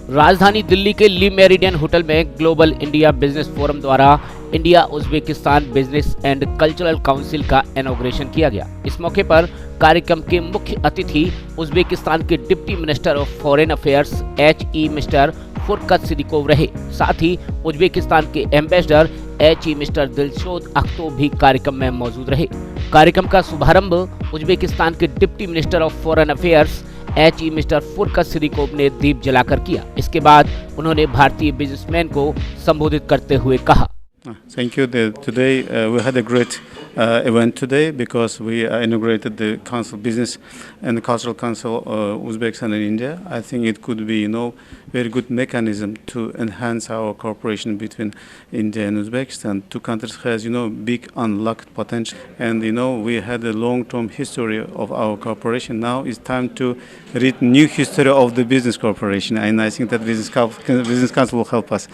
राजधानी दिल्ली के ली meridian hotel में ग्लोबल इंडिया बिजनेस फोरम द्वारा India Uzbekistan business and cultural council का इनॉग्रेशन किया गया। इस मौके पर कार्यक्रम के मुख्य अतिथि उज्बेकिस्तान के deputy minister of foreign affairs HE mister Furkat Siddikov रहे। साथ ही उज्बेकिस्तान के एम्बेसडर HE मिस्टर दिलशोद अख्तो भी कार्यक्रम में मौजूद रहे। कार्यक्रम का शुभारंभ उज्बेकिस्तान के deputy minister of foreign affairs HE mister Furkat Siddikov ने दीप जलाकर किया। इसके बाद उन्होंने भारतीय बिजनेसमैन को संबोधित करते हुए कहा, Thank you. Today we had a great event today because we inaugurated the Council Business and Cultural Council Uzbekistan and India. I think it could be, very good mechanism to enhance our cooperation between India and Uzbekistan. Two countries has, big unlocked potential, and we had a long-term history of our cooperation. Now it's time to read new history of the business cooperation, and I think that Business Council will help us.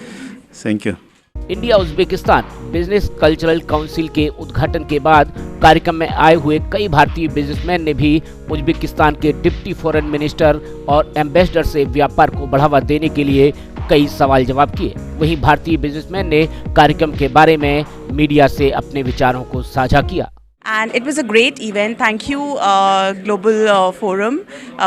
Thank you. India Uzbekistan business cultural council के उद्घाटन के बाद कार्यक्रम में आए हुए कई भारतीय बिजनेसमैन ने भी उज्बेकिस्तान के डिप्टी फॉरेन मिनिस्टर और एम्बेसडर से व्यापार को बढ़ावा देने के लिए कई सवाल जवाब किए। वहीं भारतीय बिजनेसमैन ने कार्यक्रम के बारे में मीडिया से अपने विचारों को साझा किया। And it was a great event. Thank you, Global Forum,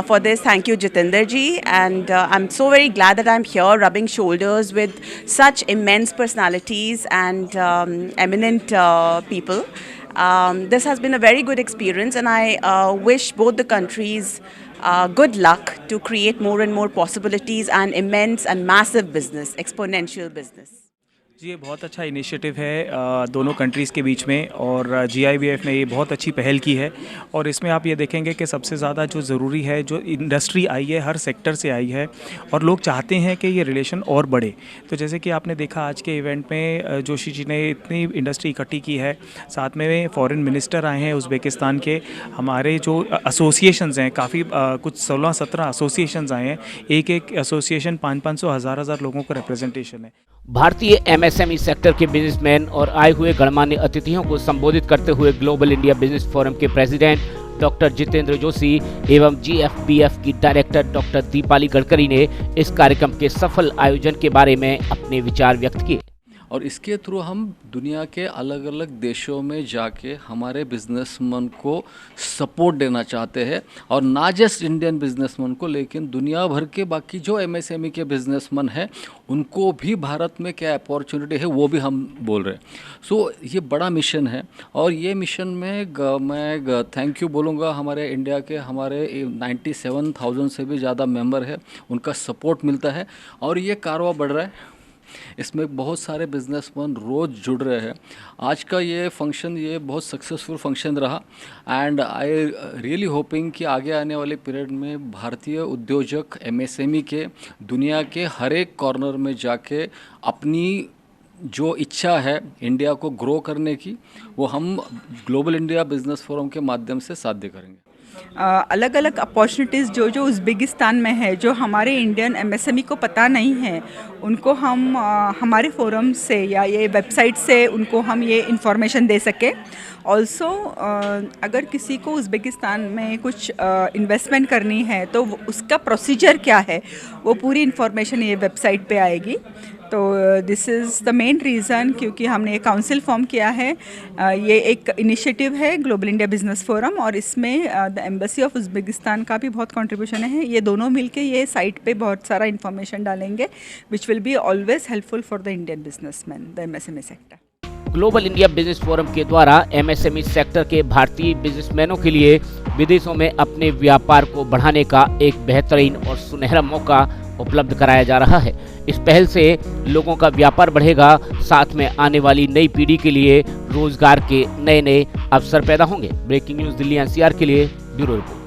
for this. Thank you, Jitender ji. And I'm so very glad that I'm here rubbing shoulders with such immense personalities and eminent people. This has been a very good experience, and I wish both the countries good luck to create more and more possibilities and immense and massive business, exponential business. जी, ये बहुत अच्छा initiative है दोनों countries के बीच में, और GIBF ने ये बहुत अच्छी पहल की है। और इसमें आप ये देखेंगे कि सबसे ज़्यादा जो ज़रूरी है, जो इंडस्ट्री आई है हर सेक्टर से आई है, और लोग चाहते हैं कि ये रिलेशन और बढ़े। तो जैसे कि आपने देखा आज के इवेंट में जोशी जी ने इतनी इंडस्ट्री इकट्ठी की है, साथ में फॉरेन मिनिस्टर आए हैं उज़्बेकिस्तान के, हमारे जो एसोसिएशंस हैं काफ़ी कुछ 16-17 एसोसिएशंस आए हैं, एक एसोसिएशन 500-500 हज़ार लोगों का रिप्रेजेंटेशन है। भारतीय MSME सेक्टर के बिजनेसमैन और आए हुए गणमान्य अतिथियों को संबोधित करते हुए ग्लोबल इंडिया बिजनेस फोरम के प्रेसिडेंट डॉक्टर जितेंद्र जोशी एवं GFBF की डायरेक्टर डॉक्टर दीपाली गडकरी ने इस कार्यक्रम के सफल आयोजन के बारे में अपने विचार व्यक्त किए। और इसके थ्रू हम दुनिया के अलग अलग देशों में जाके हमारे बिजनेसमैन को सपोर्ट देना चाहते हैं, और ना जस्ट इंडियन बिजनेसमैन को, लेकिन दुनिया भर के बाकी जो MSME के बिजनेसमैन हैं उनको भी भारत में क्या अपॉर्चुनिटी है वो भी हम बोल रहे हैं। सो ये बड़ा मिशन है, और ये मिशन में मैं थैंक यू बोलूँगा हमारे इंडिया के, हमारे 97,000 से भी ज़्यादा मेंबर है, उनका सपोर्ट मिलता है, और ये कारवां बढ़ रहा है। इसमें बहुत सारे बिजनेसमैन रोज़ जुड़ रहे हैं। आज का ये फंक्शन ये बहुत सक्सेसफुल फंक्शन रहा, एंड आई रियली होपिंग कि आगे आने वाले पीरियड में भारतीय उद्योजक MSME के दुनिया के हर एक कॉर्नर में जाके अपनी जो इच्छा है इंडिया को ग्रो करने की, वो हम ग्लोबल इंडिया बिजनेस फोरम के माध्यम से साध्य करेंगे। अलग अलग अपॉर्चुनिटीज़ जो उज़्बेकिस्तान में है, जो हमारे इंडियन MSME को पता नहीं है, उनको हम हमारे फोरम से या ये वेबसाइट से उनको हम ये इन्फॉर्मेशन दे सकें। ऑल्सो अगर किसी को उज़्बेकिस्तान में कुछ इन्वेस्टमेंट करनी है तो उसका प्रोसीजर क्या है, वो पूरी इन्फॉर्मेशन ये वेबसाइट पे आएगी। तो this is the main reason क्योंकि हमने एक काउंसिल फॉर्म किया है। ये एक इनिशिएटिव है ग्लोबल इंडिया बिजनेस फोरम, और इसमें द एम्बेसी ऑफ उज़्बेकिस्तान का भी बहुत कंट्रीब्यूशन है। ये दोनों मिलके ये साइट पे बहुत सारा इन्फॉर्मेशन डालेंगे which will be always helpful for the Indian businessman, the MSME sector. Global India business forum के द्वारा MSME सेक्टर के भारतीय बिजनेसमैनों के लिए विदेशों में अपने व्यापार को बढ़ाने का एक बेहतरीन और सुनहरा मौका उपलब्ध कराया जा रहा है। इस पहल से लोगों का व्यापार बढ़ेगा, साथ में आने वाली नई पीढ़ी के लिए रोजगार के नए नए अवसर पैदा होंगे। ब्रेकिंग न्यूज़ दिल्ली NCR के लिए ब्यूरो रिपोर्ट।